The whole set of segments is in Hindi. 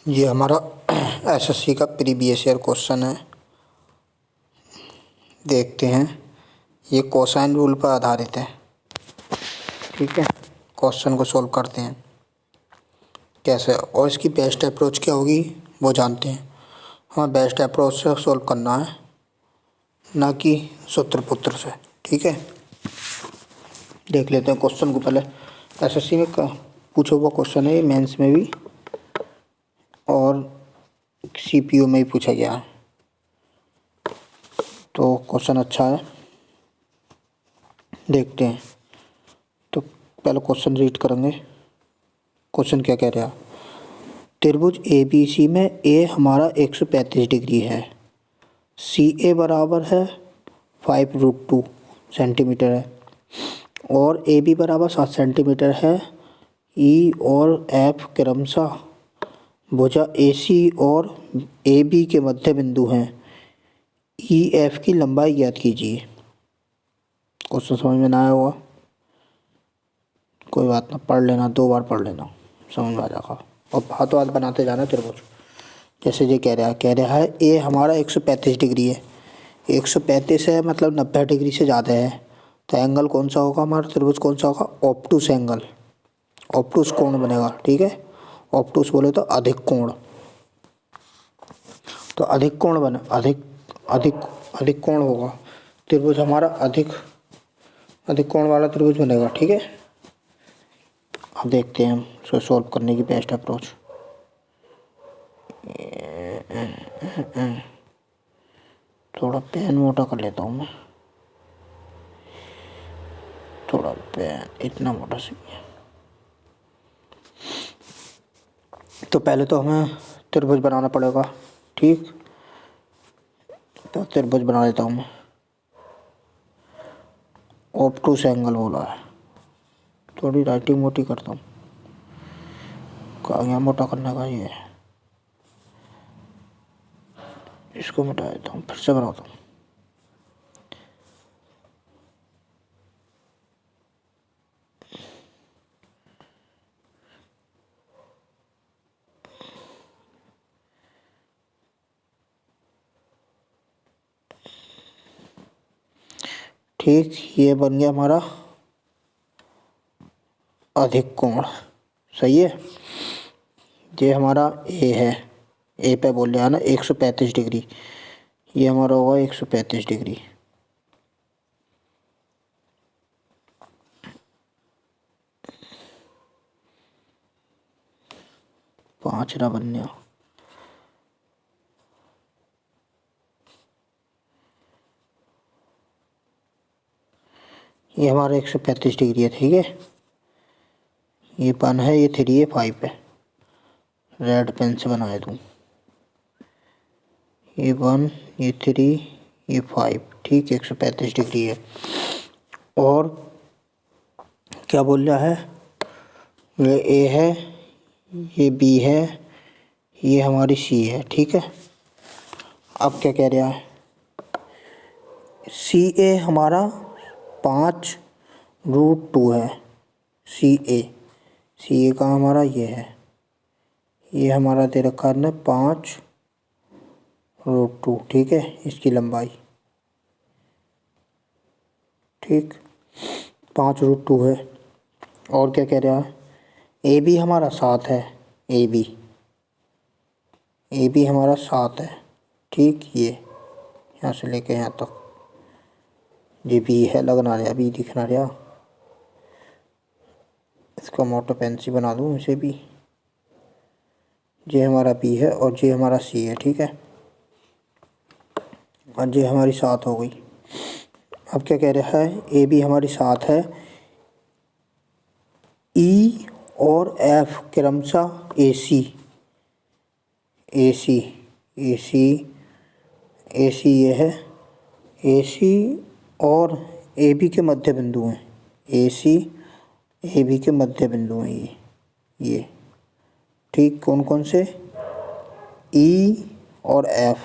ये हमारा एसएससी का प्रीवियस ईयर क्वेश्चन है। देखते हैं, ये कोसाइन रूल पर आधारित है। ठीक है, क्वेश्चन को सॉल्व करते हैं कैसे, और इसकी बेस्ट अप्रोच क्या होगी वो जानते हैं। हमें बेस्ट अप्रोच से सॉल्व करना है, ना कि सूत्र पुत्र से। ठीक है, देख लेते हैं क्वेश्चन को। पहले एसएससी में पूछा हुआ क्वेश्चन है, ये मेंस में भी और सीपीयू में भी पूछा गया है, तो क्वेश्चन अच्छा है। देखते हैं, तो पहले क्वेश्चन रीड करेंगे। क्वेश्चन क्या कह रहा है? त्रिभुज ए बी सी में ए हमारा 135 डिग्री है, सी ए बराबर है 5√2 सेंटीमीटर है, और ए बी बराबर 7 सेंटीमीटर है। ई और एफ क्रमशः भुजा ए सी और ए बी के मध्य बिंदु हैं। ई एफ की लंबाई ज्ञात कीजिए। क्वेश्चन समझ में ना आया होगा, कोई बात ना, पढ़ लेना, 2 बार पढ़ लेना, समझ में आ जाएगा। और हाथों हाथ बनाते जाना त्रिभुज। जैसे ये कह रहा है ए हमारा 135 डिग्री है। 135 है मतलब 90 डिग्री से ज़्यादा है, तो एंगल कौन सा होगा हमारा? त्रिभुज कौन सा होगा? ऑब्टूस एंगल, ऑब्टूस कोण बनेगा। ठीक है, ऑब्टूस बोले तो अधिक कोण, तो अधिक कोण बने, अधिक कोण होगा त्रिभुज हमारा, अधिक कोण वाला त्रिभुज बनेगा। ठीक है, अब देखते हैं हम इसको सॉल्व करने की बेस्ट अप्रोच। थोड़ा पेन मोटा कर लेता हूँ मैं, थोड़ा पेन इतना मोटा सही है। तो पहले तो हमें त्रिभुज बनाना पड़ेगा। ठीक, तो त्रिभुज बना लेता हूँ मैं। ऑब्टूस एंगल बोला है, थोड़ी राइटिंग मोटी करता हूँ, कहाँ मोटा करने का ये है। इसको मिटा देता हूँ, फिर से बनाता हूँ। ठीक, ये बन गया हमारा अधिक कोण। सही है, ये हमारा ए है, ए पे बोल रहा है ना 135 डिग्री, ये हमारा होगा 135 डिग्री। पाँच ना बनने, ये हमारा 135 डिग्री है। ठीक है, ये 1 है, ये 3 है, 5 है। रेड पेन से बनाए दूँ, ये 1, ये 3, ये 5। ठीक, 135 डिग्री है। और क्या बोल रहा है? ये ए है, ये बी है, ये हमारी सी है। ठीक है, अब क्या कह रहा है? सी ए हमारा 5√2 है। सी ए का हमारा ये है, ये हमारा दे रखा है 5√2। ठीक है, इसकी लंबाई, ठीक 5√2 है। और क्या कह रहा है? ए बी हमारा 7 है, ए बी हमारा 7 है। ठीक, ये यहाँ से लेके यहाँ तक ये बी है, लगना रहा, बी दिखना रहा। इसका मोटा पेन से बना दूँ इसे भी। ये हमारा बी है और ये हमारा सी है। ठीक है, और ये हमारी 7 हो गई। अब क्या कह रहा है? ए बी हमारी 7 है, ई और एफ क्रमशः ए सी ये है, ए सी और ए बी के मध्य बिंदु हैं। ए सी ए बी के मध्य बिंदु हैं ये। ठीक, कौन कौन से? ई और एफ,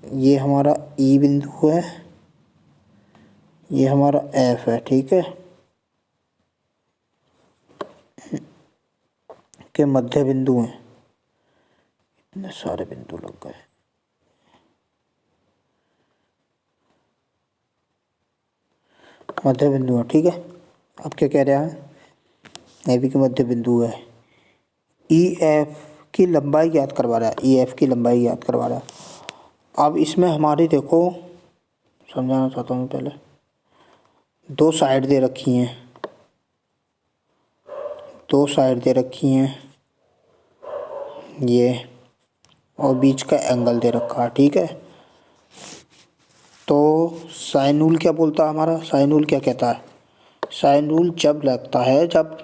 ये हमारा ई बिंदु है, ये हमारा एफ है। ठीक है, के मध्य बिंदु हैं। में सारे बिंदु लग गए। मध्य बिंदु है, ठीक है। अब क्या कह रहा है, ए बी के मध्य बिंदु है, ई एफ की लंबाई याद करवा रहा है, ई एफ की लंबाई याद करवा रहा है। अब इसमें हमारी देखो, समझाना चाहता हूँ पहले, दो साइड दे रखी हैं, दो साइड दे रखी हैं ये, और बीच का एंगल दे रखा है, ठीक है। तो साइन रूल क्या बोलता है हमारा, साइन रूल क्या कहता है, साइन रूल जब लगता है जब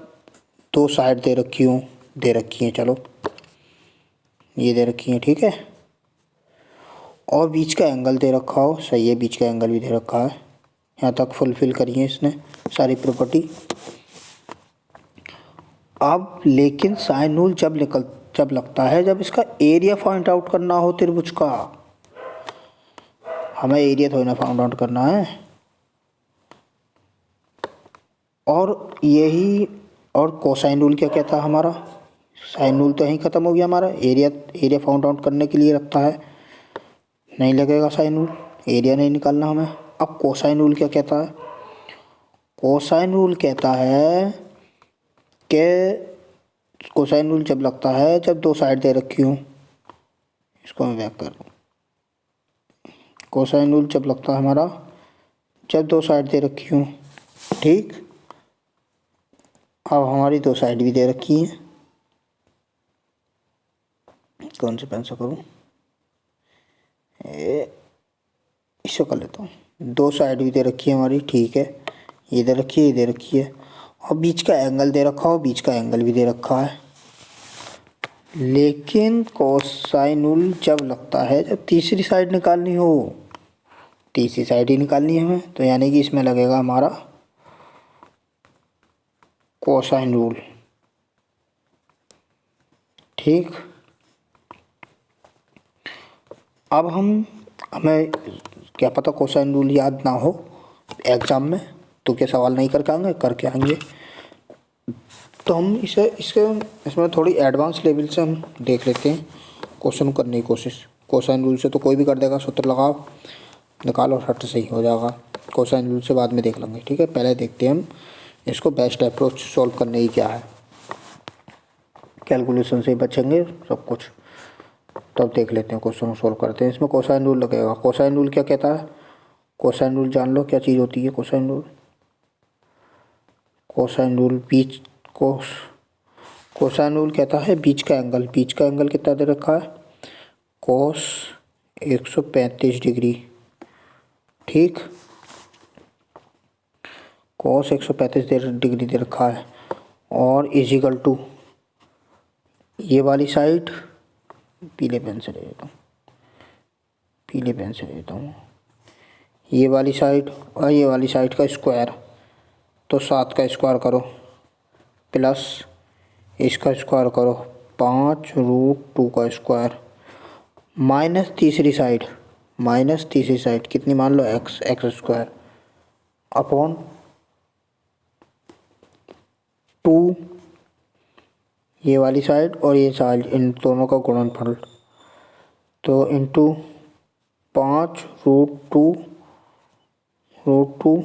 दो साइड दे रखी हों, दे रखी हैं, चलो ये दे रखी हैं, ठीक है, और बीच का एंगल दे रखा हो, सही है, बीच का एंगल भी दे रखा है। यहाँ तक फुलफिल करी है इसने सारी प्रॉपर्टी। अब लेकिन साइन रूल जब लगता है जब इसका एरिया फाइंड आउट करना हो त्रिभुज का, हमें एरिया थोड़ी ना फाइंड आउट करना है। और यही, और कोसाइन रूल क्या कहता है हमारा, साइन रूल तो यहीं ख़त्म हो गया हमारा, एरिया फाइंड आउट करने के लिए रखता है, नहीं लगेगा साइन रूल, एरिया नहीं निकालना हमें। अब कोसाइन रूल क्या कहता है, कोसाइन रूल कहता है कि कोसाइन रूल जब लगता है जब दो साइड दे रखी हूँ, इसको मैं बैक कर दूँ, कोसाइन रूल जब लगता है हमारा जब दो साइड दे रखी हूँ, ठीक। अब हमारी दो साइड भी दे रखी हैं, कौन से पेन से करूँ, इससे कर लेता हूँ, दो साइड भी दे रखी है हमारी, ठीक है, ये दे रखी है, ये दे रखी है, और बीच का एंगल दे रखा हो, बीच का एंगल भी दे रखा है। लेकिन कोसाइन रूल जब लगता है जब तीसरी साइड निकालनी हो, तीसरी साइड ही निकालनी है हमें, तो यानी कि इसमें लगेगा हमारा कोसाइन रूल, ठीक। अब हमें क्या पता कोसाइन रूल याद ना हो एग्ज़ाम में, तो क्या सवाल नहीं करके आएंगे, तो हम इसमें थोड़ी एडवांस लेवल से हम देख लेते हैं क्वेश्चन करने की कोशिश। कोसाइन रूल से तो कोई भी कर देगा, सूत्र लगाओ निकालो हट सही हो जाएगा, कोसाइन रूल से बाद में देख लेंगे, ठीक है। पहले देखते हैं हम इसको बेस्ट अप्रोच सॉल्व करने की क्या है, कैलकुलेशन से ही बचेंगे सब कुछ, तब देख लेते हैं क्वेश्चन सॉल्व करते हैं। इसमें कोसाइन रूल लगेगा, कोसाइन रूल क्या कहता है, कोसाइन रूल जान लो क्या चीज़ होती है कोसाइन रूल, कोसाइन रूल बीच कोसाइन रूल कहता है बीच का एंगल, बीच का एंगल कितना दे रखा है, कोस 135 डिग्री, ठीक, कोस 135 डिग्री दे रखा है, और इजिकल टू ये वाली साइड, पीले पेन से ले लेता हूँ, पीले पेन से ले लेता हूँ, ये वाली साइड और ये वाली साइड का स्क्वायर, तो 7 का स्क्वायर करो प्लस इसका स्क्वायर करो 5√2 का स्क्वायर, माइनस तीसरी साइड कितनी मान लो एक्स स्क्वायर अपॉन 2 ये वाली साइड और ये साइड, इन दोनों का गुणनफल, तो इंटू 5√2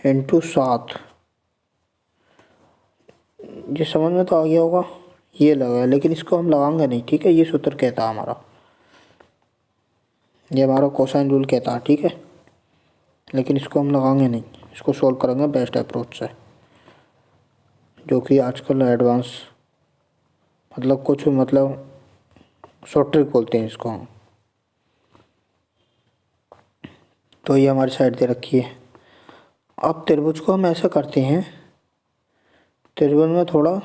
इंटू 7, ये समझ में तो आ गया होगा, ये लगा, लेकिन इसको हम लगाएंगे नहीं, ठीक है। ये सूत्र कहता है हमारा, ये हमारा कोसाइन रूल कहता है, ठीक है, लेकिन इसको हम लगाएंगे नहीं, इसको सॉल्व करेंगे बेस्ट अप्रोच से, जो कि आजकल एडवांस मतलब शॉर्ट ट्रिक बोलते हैं इसको हम। तो ये हमारी साइड दे रखी है। अब त्रिभुज को हम ऐसा करते हैं, त्रिभुज में थोड़ा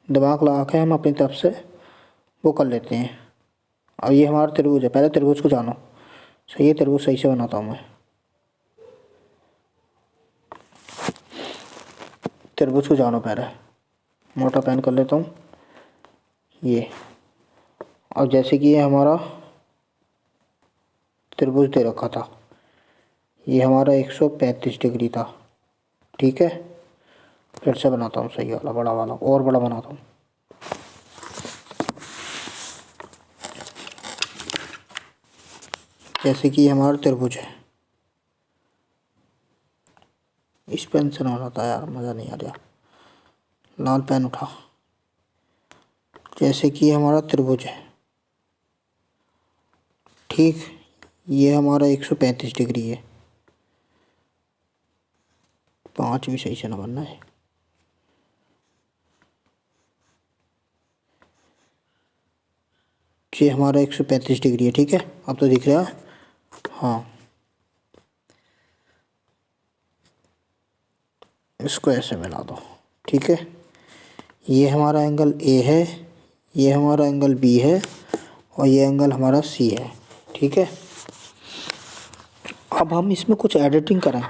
दिमाग लगा के हम अपनी तरफ से वो कर लेते हैं। अब ये हमारा त्रिभुज है, पहले त्रिभुज को जानो, सही है, त्रिभुज सही से बनाता हूँ मैं, त्रिभुज को जानो, पहले मोटा पेन कर लेता हूँ ये। और जैसे कि ये हमारा त्रिभुज दे रखा था, ये हमारा 135 डिग्री था, ठीक है। फिर से बनाता हूँ सही वाला, बड़ा वाला, और बड़ा बनाता हूँ, जैसे कि हमारा त्रिभुज है, इस पेन से ना होता यार, मज़ा नहीं आ रहा, लाल पेन उठा। जैसे कि हमारा त्रिभुज है, ठीक, ये हमारा 135 डिग्री है, 5 भी सही से ना बनना है। ये हमारा 135 डिग्री है, ठीक है, अब तो दिख रहा है। हाँ, इसको ऐसे मिला दो, ठीक है। ये हमारा एंगल ए है, ये हमारा एंगल बी है, और ये एंगल हमारा सी है, ठीक है। अब हम इसमें कुछ एडिटिंग करें।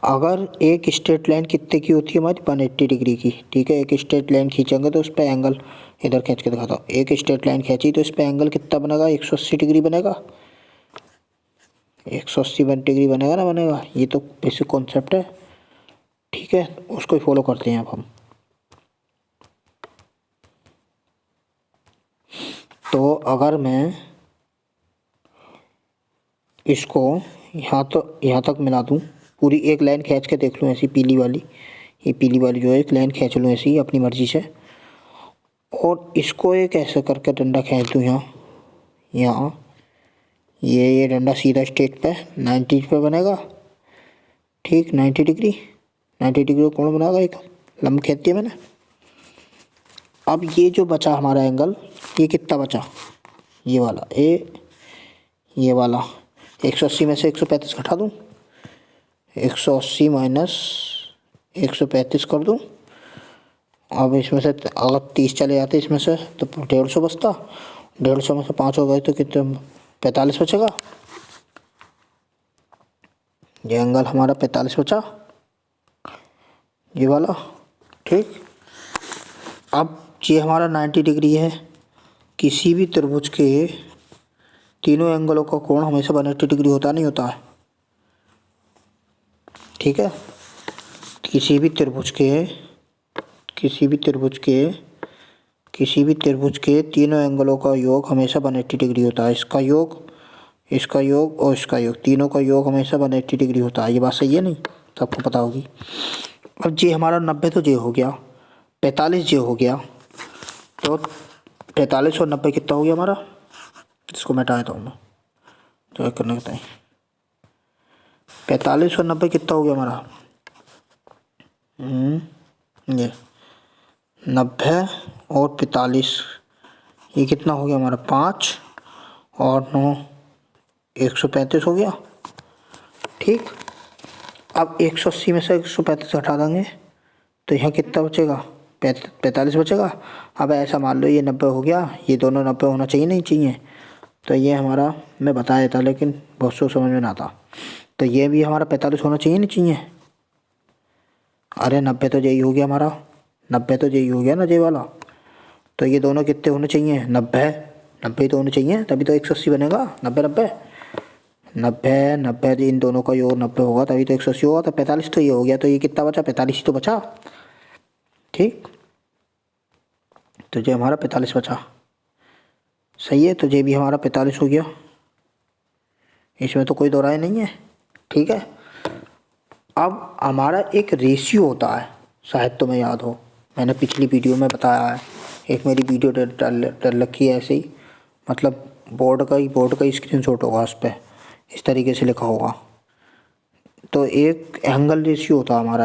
अगर एक स्ट्रेट लाइन कितने की होती है हमारी, 180 डिग्री की, ठीक है। एक स्ट्रेट लाइन खींचेंगे तो उस पर एंगल, इधर खींच के दिखाता हूँ, एक स्ट्रेट लाइन खींची तो इस पर एंगल कितना बनेगा, 180 डिग्री बनेगा, 180 डिग्री बनेगा ना, बनेगा। ये तो बेसिक कॉन्सेप्ट है, ठीक है, उसको ही फॉलो करते हैं अब हम। तो अगर मैं इसको यहाँ तक मिला दूँ, पूरी एक लाइन खींच के देख लूँ ऐसी पीली वाली, ये पीली वाली जो है एक लाइन खींच लूँ ऐसी अपनी मर्ज़ी से, और इसको एक ऐसे करके डंडा खींच दूँ यहाँ, ये डंडा सीधा स्ट्रेट पे 90 पे बनेगा, ठीक, 90 डिग्री, 90 डिग्री कोण बनाएगा, एक लंब खींच दिया मैंने। अब ये जो बचा हमारा एंगल, ये कितना बचा, ये वाला ये वाला 180 में से 135 घटा दूँ, 180 माइनस 135 कर दूँ। अब इसमें से अगर 30 चले जाते इसमें से तो 150 बचता, 150 में से 5 हो गए तो कितने, 45 बचेगा। ये एंगल हमारा 45 बचा, ये वाला, ठीक। अब ये हमारा 90 डिग्री है। किसी भी त्रिभुज के तीनों एंगलों का कोण हमेशा 180 डिग्री होता नहीं होता है, ठीक है। किसी भी त्रिभुज के तीनों एंगलों का योग हमेशा 180 डिग्री होता है। इसका योग और इसका योग, तीनों का योग हमेशा 180 डिग्री होता है। ये बात सही है नहीं, सबको पता होगी। अब ये हमारा 90 तो ये हो गया, 45 ये हो गया, तो 45 और 90 कितना हो गया हमारा, इसको मिटा देता हूँ मैं तो करने के टाइम, 45 और 90 कितना हो गया हमारा, ये 90 और 45, ये कितना हो गया हमारा, 5 और 9 135 हो गया, ठीक। अब 180 में से 135 हटा देंगे तो यहाँ कितना बचेगा, 45 बचेगा। अब ऐसा मान लो ये 90 हो गया, ये दोनों 90 होना चाहिए नहीं चाहिए, तो ये हमारा मैं बता देता लेकिन बहुत सोच समझ में ना आता। तो ये भी हमारा 45 होना चाहिए नहीं चाहिए, अरे 90 तो यही हो गया हमारा, 90 तो यही हो गया ना ये वाला। तो ये दोनों कितने होने चाहिए, 90 तो होने चाहिए, तभी तो 180 बनेगा। 90 इन दोनों का योग 90 होगा तभी तो 180 होगा। तो 45 तो ये हो गया, तो ये कितना बचा, 45 ही तो बचा, ठीक। तो ये हमारा 45 बचा, सही है। तो ये भी हमारा 45 हो गया, इसमें तो कोई दो राय नहीं है, ठीक है। अब हमारा एक रेशियो होता है, शायद तुम्हें याद हो, मैंने पिछली वीडियो में बताया है, एक मेरी वीडियो डल रखी है ऐसे ही, मतलब बोर्ड का ही स्क्रीनशॉट होगा, उस पर इस तरीके से लिखा होगा। तो एक एंगल रेशियो होता है हमारा,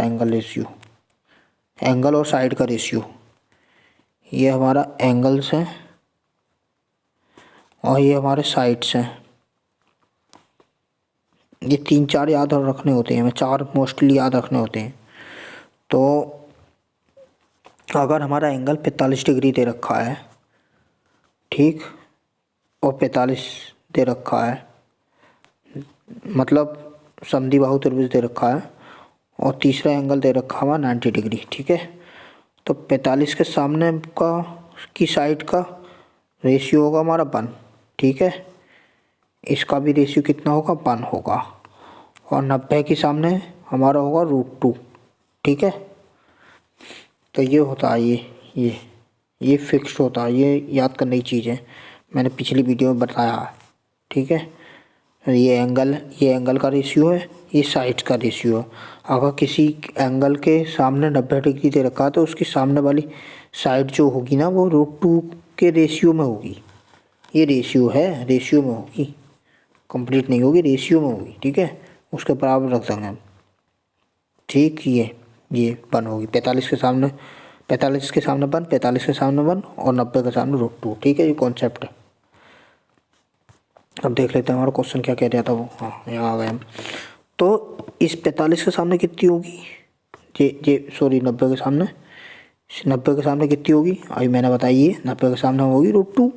एंगल और साइड का रेशियो। ये हमारा एंगल्स हैं और ये हमारे साइड्स हैं। ये 3-4 याद रखने होते हैं, हमें 4 मोस्टली याद रखने होते हैं। तो अगर हमारा एंगल 45 डिग्री दे रखा है, ठीक, और 45 दे रखा है, मतलब समद्विबाहु त्रिभुज दे रखा है, और तीसरा एंगल दे रखा हुआ 90 डिग्री, ठीक है। तो 45 के सामने की साइड का रेशियो होगा हमारा 1, ठीक है। इसका भी रेशियो कितना होगा, 1 होगा, और 90 के सामने हमारा होगा √2, ठीक है। तो ये होता है, ये फिक्स्ड होता है, ये याद करने की चीज़ है, मैंने पिछली वीडियो में बताया है, ठीक है। ये एंगल का रेशियो है, ये साइड्स का रेशियो है। अगर किसी एंगल के सामने 90 डिग्री दे रखा है तो उसकी सामने वाली साइड जो होगी ना वो √2 के रेशियो में होगी। ये रेशियो है, रेशियो में होगी, कंप्लीट नहीं होगी, रेशियो में होगी, ठीक है। उसके बराबर रख देंगे हम, ठीक। ये 1 होगी, 45 के सामने 45 के सामने 1, 45 के सामने 1 और 90 के सामने √2, ठीक है। ये कॉन्सेप्ट है। अब देख लेते हैं हमारा क्वेश्चन क्या कह रहा था वो। हाँ, यहाँ आ गए हम। तो इस 45 के सामने कितनी होगी, ये सॉरी 90 के सामने, 90 के सामने कितनी होगी, अभी मैंने बताई ये 90 के सामने होगी √2।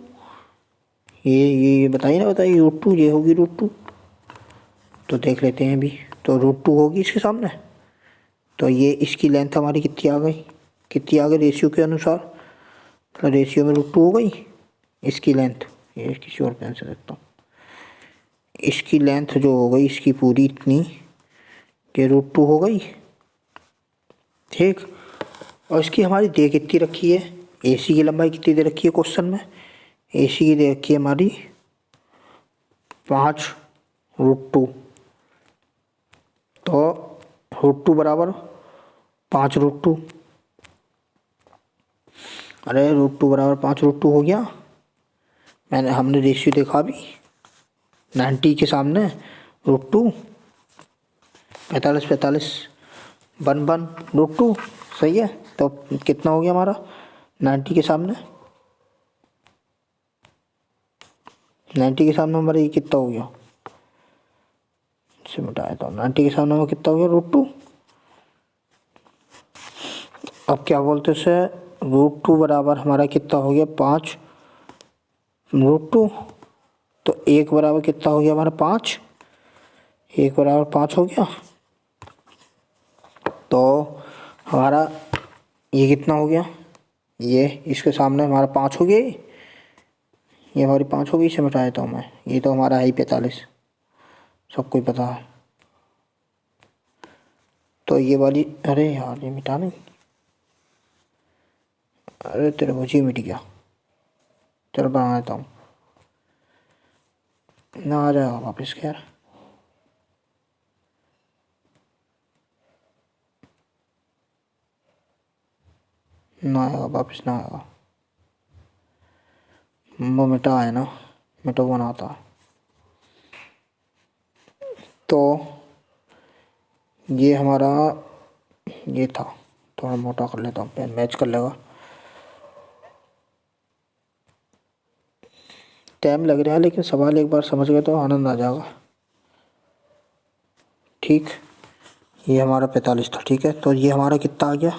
ये बताइए ना, बताइए √2, ये होगी √2। तो देख लेते हैं अभी। तो √2 होगी इसके सामने, तो ये इसकी लेंथ हमारी कितनी आ गई रेशियो के अनुसार। तो रेशियो में √2 हो गई इसकी लेंथ। ये किसी और पेन से देखता हूँ। इसकी लेंथ जो हो गई इसकी पूरी इतनी, ये √2 हो गई, ठीक। और इसकी हमारी दे कितनी रखी है, AC की लंबाई कितनी दे रखी है क्वेश्चन में, AC की दे रखी है हमारी 5 √2। तो √2 बराबर 5 √2, अरे √2 बराबर 5 √2 हो गया। हमने रेशियो देखा अभी, 90 के सामने √2, 45 1 √2, सही है। तो कितना हो गया हमारा 90 के सामने, 90 के सामने हमारा ये कितना हो गया, इसे मिटाया तो 90 के सामने में कितना हो गया √2। अब क्या बोलते से √2 बराबर हमारा कितना हो गया 5 √2। तो 1 बराबर कितना हो गया हमारा 5, 1 बराबर 5 हो गया। तो हमारा ये कितना हो गया, ये इसके सामने हमारा 5 हो गया, ये हमारी 5 हो गई, इसे मिटाया तो मैं, ये तो हमारा है ही 45, सबको ही पता है। तो ये वाली, अरे यार ये मिटा नहीं, अरे तेरे मुझे मिट गया, चल बना देता हूँ ना, आ जाएगा वापस। खैर ना आएगा वापस, ना आएगा, वो मिटा है ना, मिटा वो ना आता। तो ये हमारा ये था, थोड़ा मोटा कर लेता हूँ, पेन मैच कर लेगा। टाइम लग रहा है लेकिन सवाल एक बार समझ गए तो आनंद आ जाएगा, ठीक। ये हमारा 45 था, ठीक है। तो ये हमारा कितना आ गया,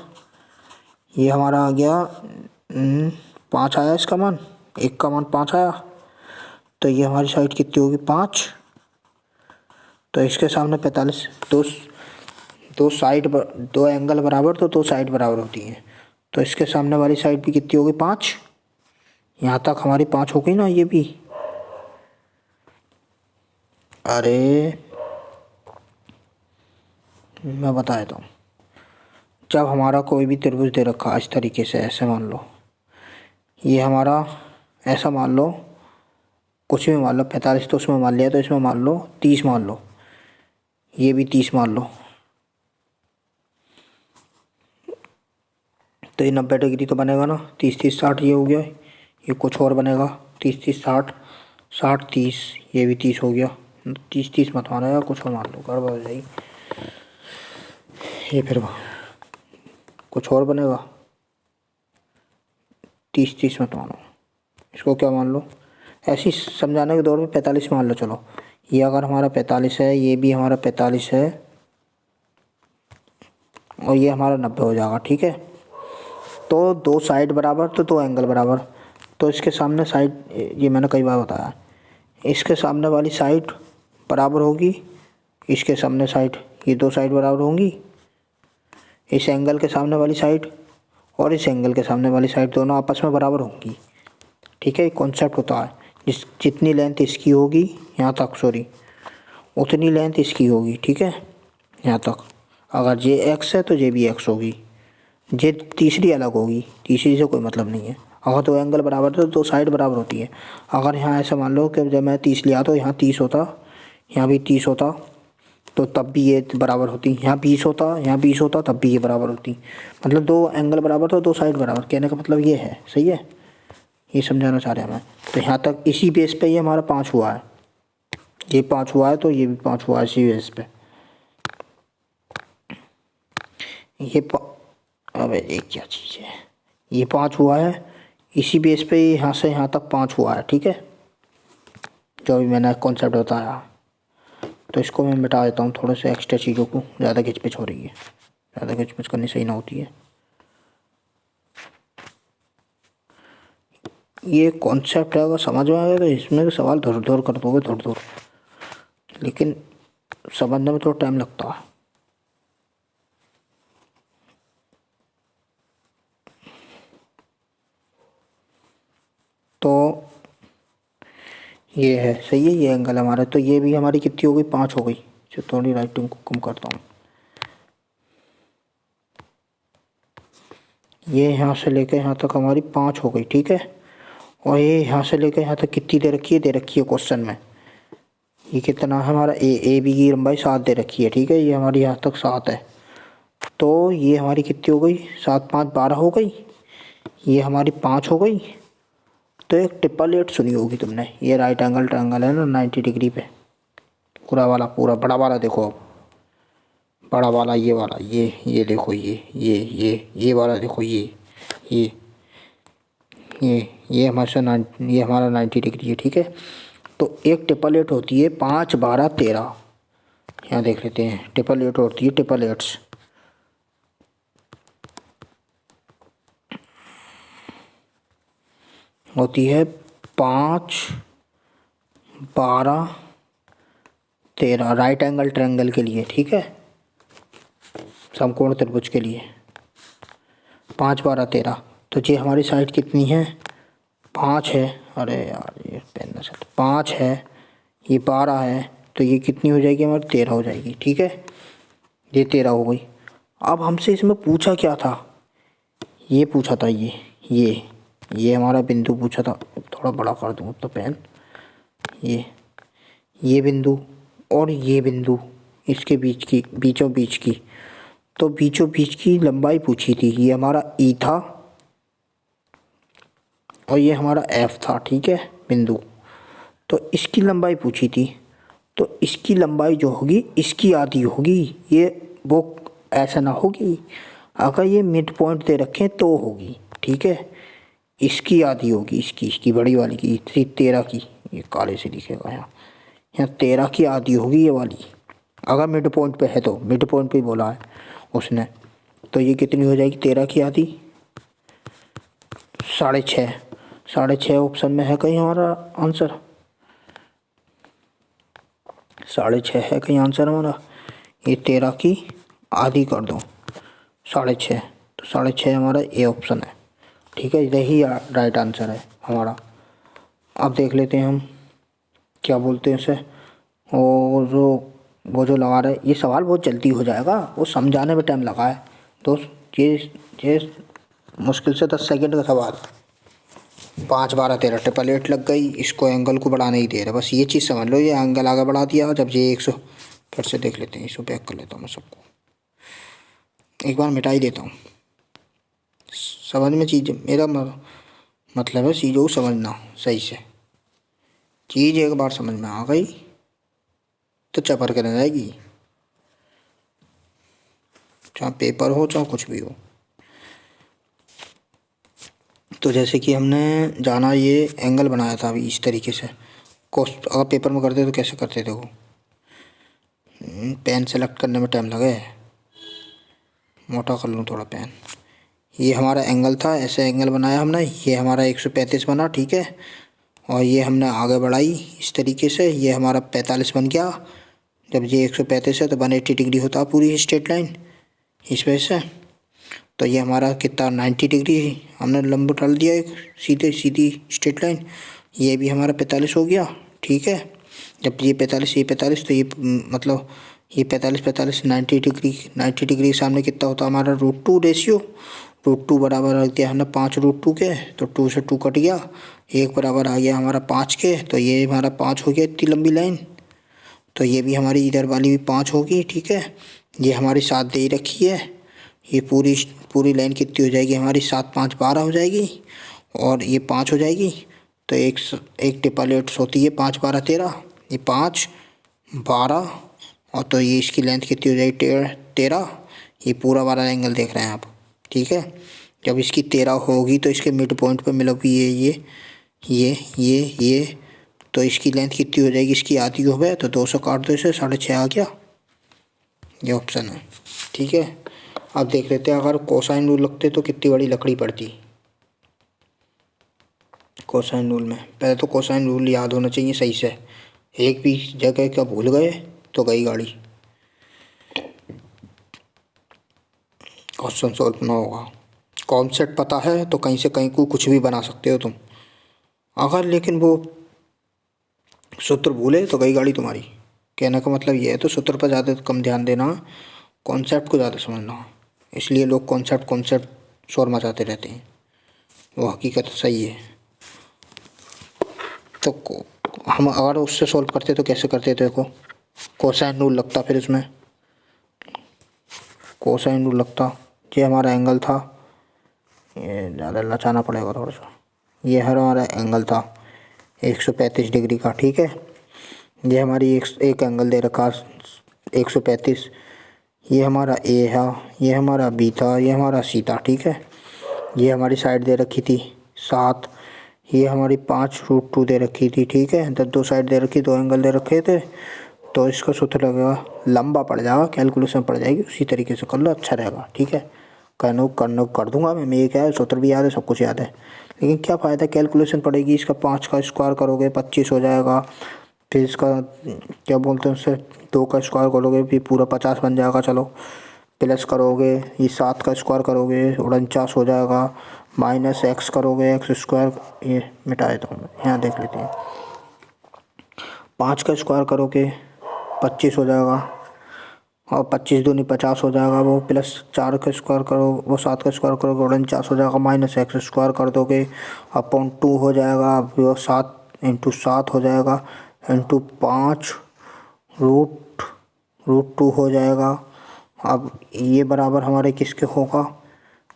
ये हमारा आ गया 5 आया, इसका मान 1 का मान 5 आया। तो ये हमारी साइड कितनी होगी 5। तो इसके सामने 45, दो एंगल बराबर तो 2 साइड बराबर होती हैं। तो इसके सामने वाली साइड भी कितनी होगी 5, यहाँ तक हमारी 5 हो गई ना ये भी। अरे मैं बता देता हूँ, जब हमारा कोई भी त्रिभुज दे रखा इस तरीके से, ऐसे मान लो, ये हमारा ऐसा मान लो, कुछ भी मान लो, 45 तो उसमें मान लिया, तो इसमें मान लो 30 मान लो, ये भी 30 मान लो। तो ये 90 डिग्री तो बनेगा ना, 30 30 60 ये हो गया। ये कुछ और बनेगा, 30 30 60 60 30, ये भी 30 हो गया। 30 30 मत मानो यार, कुछ और मान लो, गड़बड़ हो जाएगी। ये फिर कुछ और बनेगा, 30 30 मत मानो, इसको क्या मान लो, ऐसे ही समझाने के दौर में 45 मान लो। चलो ये अगर हमारा 45 है, ये भी हमारा 45 है, और ये हमारा 90 हो जाएगा, ठीक है। तो 2 साइड बराबर तो 2 एंगल बराबर। तो इसके सामने साइड, ये मैंने कई बार बताया, इसके सामने वाली साइड बराबर होगी इसके सामने साइड, ये 2 साइड बराबर होंगी। इस एंगल के सामने वाली साइड और इस एंगल के सामने वाली साइड दोनों आपस में बराबर होंगी, ठीक है। कॉन्सेप्ट होता है, जितनी लेंथ इसकी होगी यहाँ तक, सॉरी, उतनी लेंथ इसकी होगी, ठीक है, यहाँ तक। अगर ये एक्स है तो ये भी एक्स होगी, ये तीसरी अलग होगी, तीसरी से कोई मतलब नहीं है। अगर 2 एंगल बराबर तो 2 साइड बराबर होती है। अगर यहाँ ऐसा मान लो कि जब मैं 30 लिया तो यहाँ 30 होता, यहाँ भी 30 होता तो तब भी ये बराबर होती, यहाँ 20 होता, यहाँ 20 होता तब भी ये बराबर होती। मतलब दो एंगल बराबर तो दो साइड बराबर, कहने का मतलब ये है। सही है, ये समझाना चाह रहे हैं मैं। तो यहाँ तक इसी बेस पे ये हमारा 5 हुआ है, ये 5 हुआ है तो ये भी 5 हुआ है इसी बेस पे। अबे ये क्या चीज़ है, ये 5 हुआ है इसी बेस पे, यहाँ से यहाँ तक 5 हुआ है। ठीक है, जो भी मैंने कॉन्सेप्ट बताया। तो इसको मैं मिटा देता हूँ, थोड़े से एक्स्ट्रा चीज़ों को, ज़्यादा खिचपिच हो रही है, ज़्यादा खिचपिच करनी सही ना होती है। ये कॉन्सेप्ट है, अगर समझ में आएगा तो इसमें सवाल धुर धुर कर दोगे, धुर धुर, लेकिन समझने में थोड़ा टाइम लगता है। तो ये है, सही है, ये एंगल हमारा। तो ये भी हमारी कितनी हो गई, 5 हो गई। जो थोड़ी राइटिंग को कम करता हूँ, ये यहाँ से लेकर यहाँ तक हमारी 5 हो गई। ठीक है, और ये यहाँ से लेकर यहाँ तक कितनी दे रखी है, दे रखी है क्वेश्चन में। ये कितना है हमारा, ए बी की लंबाई 7 दे रखी है। ठीक है, ये हमारी यहाँ तक 7 है। तो ये हमारी कितनी हो गई, 7 5 12 हो गई, ये हमारी 5 हो गई। तो एक ट्रिपल एट सुनी होगी तुमने, ये राइट एंगल ट्रायंगल है ना 90 डिग्री पे, पूरा वाला, पूरा बड़ा वाला। देखो अब बड़ा वाला, ये वाला, ये देखो, ये वाला देखो, ये ये हमारे से ये हमारा 90 डिग्री है। ठीक है, तो एक ट्रिपल एट होती है 5 12 13। यहाँ देख लेते हैं, ट्रिपल एट होती है, ट्रिपल एट्स होती है 5 12 13 राइट एंगल ट्रायंगल के लिए। ठीक है, समकोण त्रिभुज के लिए 5 12 13। तो ये हमारी साइड कितनी है, 5 है। अरे यार ये पेन न 5 है, ये 12 है, तो ये कितनी हो जाएगी हमारी, 13 हो जाएगी। ठीक है, ये 13 हो गई। अब हमसे इसमें पूछा क्या था, ये पूछा था, ये हमारा बिंदु पूछा था। थोड़ा बड़ा कर दूँ तो पेन, ये बिंदु और ये बिंदु, इसके बीच की, बीचों बीच की, तो बीचों बीच की लंबाई पूछी थी। ये हमारा ई था और ये हमारा एफ था। ठीक है, बिंदु, तो इसकी लंबाई पूछी थी। तो इसकी लंबाई जो होगी इसकी आधी होगी, ये वो ऐसा ना होगी, अगर ये मिड पॉइंट दे रखें तो होगी। ठीक है, इसकी आधी होगी, इसकी बड़ी वाली की, 13 की, ये काले से लिखेगा यहाँ 13 की आधी होगी ये वाली, अगर मिड पॉइंट पे है तो। मिड पॉइंट पे बोला है उसने, तो ये कितनी हो जाएगी, 13 की आधी 6.5। 6.5 ऑप्शन में है कहीं हमारा आंसर, 6.5 है कहीं आंसर हमारा। ये 13 की आधी कर दो 6.5, तो 6.5 हमारा ए ऑप्शन है। ठीक है, यही राइट आंसर है हमारा। अब देख लेते हैं हम क्या बोलते हैं इसे, और वो जो लगा रहे, ये सवाल बहुत जल्दी हो जाएगा, वो समझाने में टाइम लगा है दोस्त। ये मुश्किल से 10 सेकंड का सवाल, 5 12 13 ट्रिपल एट लग गई, इसको एंगल को बढ़ाने ही दे रहे, बस ये चीज़ समझ लो, ये एंगल आगे बढ़ा दिया। जब ये 100, फिर से देख लेते हैं, इसको बैक कर लेता हूँ मैं, सबको एक बार मिटा ही देता हूँ। समझ में चीज़, मेरा मतलब है चीज़ों को समझना सही से। चीज़ एक बार समझ में आ गई तो चपर कर जाएगी, चाहे पेपर हो चाहे कुछ भी हो। तो जैसे कि हमने जाना, ये एंगल बनाया था अभी इस तरीके से, अगर पेपर में करते तो कैसे करते थे वो, पेन सेलेक्ट करने में टाइम लगे, मोटा कर लूँ थोड़ा पेन। ये हमारा एंगल था, ऐसे एंगल बनाया हमने, ये हमारा 135 बना। ठीक है, और ये हमने आगे बढ़ाई इस तरीके से, ये हमारा 45 बन गया। जब ये 135 है तो 180 डिग्री होता पूरी स्ट्रेट लाइन इस वजह से। तो ये हमारा कितना 90 डिग्री हमने लंब डाल दिया, एक सीधी स्ट्रेट लाइन। ये भी हमारा 45 हो गया। ठीक है, जब ये 45 तो ये मतलब ये 45 90 डिग्री के सामने कितना होता हमारा √2 रेशियो। √2 बराबर रख दिया हमने 5 √2 के, तो 2 से 2 कट गया, 1 बराबर आ गया हमारा 5 के, तो ये हमारा 5 हो गया इतनी लंबी लाइन। तो ये भी हमारी इधर वाली भी 5 होगी, ठीक है। ये हमारी 7 दे रखी है। ये पूरी पूरी लाइन कितनी हो जाएगी हमारी, 7 5 12 हो जाएगी, और ये 5 हो जाएगी। तो एक टिपलेट्स होती है 5 12 13, ये 5 12, और तो ये इसकी लेंथ कितनी हो जाएगी 13। ये पूरा वाला एंगल देख रहे हैं आप, ठीक है। जब इसकी 13 होगी तो इसके मिड पॉइंट पे मिलोगी ये, तो इसकी लेंथ कितनी हो जाएगी, इसकी आधी हो गए तो 200 काट दो इसे, 6.5 आ गया। ये ऑप्शन है, ठीक है। अब देख लेते हैं अगर कोसाइन रूल लगते तो कितनी बड़ी लकड़ी पड़ती। कोसाइन रूल में पहले तो कोसाइन रूल याद होना चाहिए सही से, एक भी जगह का भूल गए तो गई गाड़ी, क्वेश्चन सॉल्व ना होगा। कॉन्सेप्ट पता है तो कहीं से कहीं को कुछ भी बना सकते हो तुम, अगर लेकिन वो सूत्र भूले तो गई गाड़ी तुम्हारी। कहने का मतलब ये है, तो सूत्र पर ज़्यादा कम ध्यान देना, कॉन्सेप्ट को ज़्यादा समझना। इसलिए लोग कॉन्सेप्ट शोर मचाते रहते हैं, वो हकीकत सही है। तो हम अगर उससे सॉल्व करते तो कैसे करते, देखो कोसाइन रूल लगता, फिर इसमें कोसाइन रूल लगता। ये हमारा एंगल था, ये ज़्यादा लचाना पड़ेगा थोड़ा सा, ये हमारा एंगल था 135 डिग्री का, ठीक है। ये हमारी एक एंगल दे रखा 135, ये हमारा ए है, ये हमारा बी था, ये हमारा सी था, ठीक है। ये हमारी साइड दे रखी थी 7, ये हमारी 5√2 दे रखी थी, ठीक है। तो 2 साइड दे रखी, 2 एंगल दे रखे थे, तो इसका सूत्र लगेगा, लंबा पड़ जाएगा, कैलकुलेशन पड़ जाएगी, उसी तरीके से कर लो, अच्छा रहेगा, ठीक है। करना कर दूंगा मैं, ये क्या है, सूत्र भी याद है, सब कुछ याद है, लेकिन क्या फ़ायदा, कैलकुलेशन पड़ेगी। इसका 5 का स्क्वायर करोगे 25 हो जाएगा, फिर इसका क्या बोलते हैं उससे 2 का स्क्वायर करोगे फिर पूरा 50 बन जाएगा, चलो प्लस करोगे, ये 7 का स्क्वायर करोगे 49 हो जाएगा, माइनस x करोगे x स्क्वायर, ये मिटाए तो यहाँ देख लेते हैं, 5 का स्क्वायर करोगे 25 हो जाएगा, और 25 दूनी 50 हो जाएगा, वो प्लस 4 का स्क्वायर करो, वो 7 का स्क्वायर करोगे 49 हो जाएगा, माइनस x स्क्वायर कर दोगे अपॉन 2 हो जाएगा, वो 7 इंटू 7 हो जाएगा, इंटू 5 रूट 2 हो जाएगा। अब ये बराबर हमारे किसके होगा,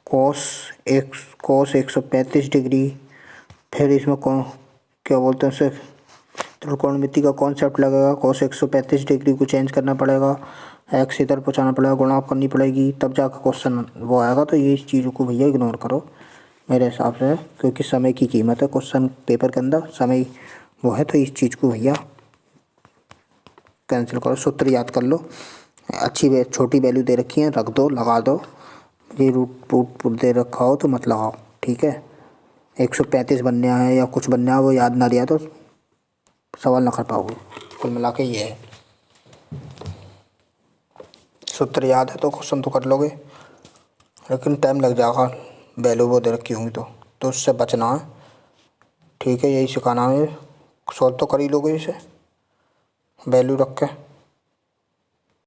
कॉस 135 डिग्री। फिर इसमें क्या बोलते हैं उसे, त्रिकोणमिति का कॉन्सेप्ट लगेगा, कॉस 135 डिग्री को चेंज करना पड़ेगा, एक्स इधर पहुँचाना पड़ेगा, गुणा करनी पड़ेगी, तब जाकर क्वेश्चन वो आएगा। तो ये चीज़ों को भैया इग्नोर करो मेरे हिसाब से, क्योंकि समय की कीमत है, क्वेश्चन पेपर के अंदर समय वो है, तो इस चीज़ को भैया कैंसिल करो, सूत्र याद कर लो। अच्छी छोटी वैल्यू दे रखी है, रख दो, लगा दो, ये रूट दे रखा हो तो मत लगाओ, ठीक है। 135 बनने है या कुछ बनने है, वो याद ना लिया तो सवाल ना कर पाओगे। कुल मिला के ये है, सूत्र याद है तो क्वेश्चन तो कर लोगे, लेकिन टाइम लग जाएगा, वैल्यू वो दे रखी होंगी तो उससे बचना है, ठीक है। यही सिखाना है, सॉल्व तो कर ही लोगे इसे वैल्यू रख के।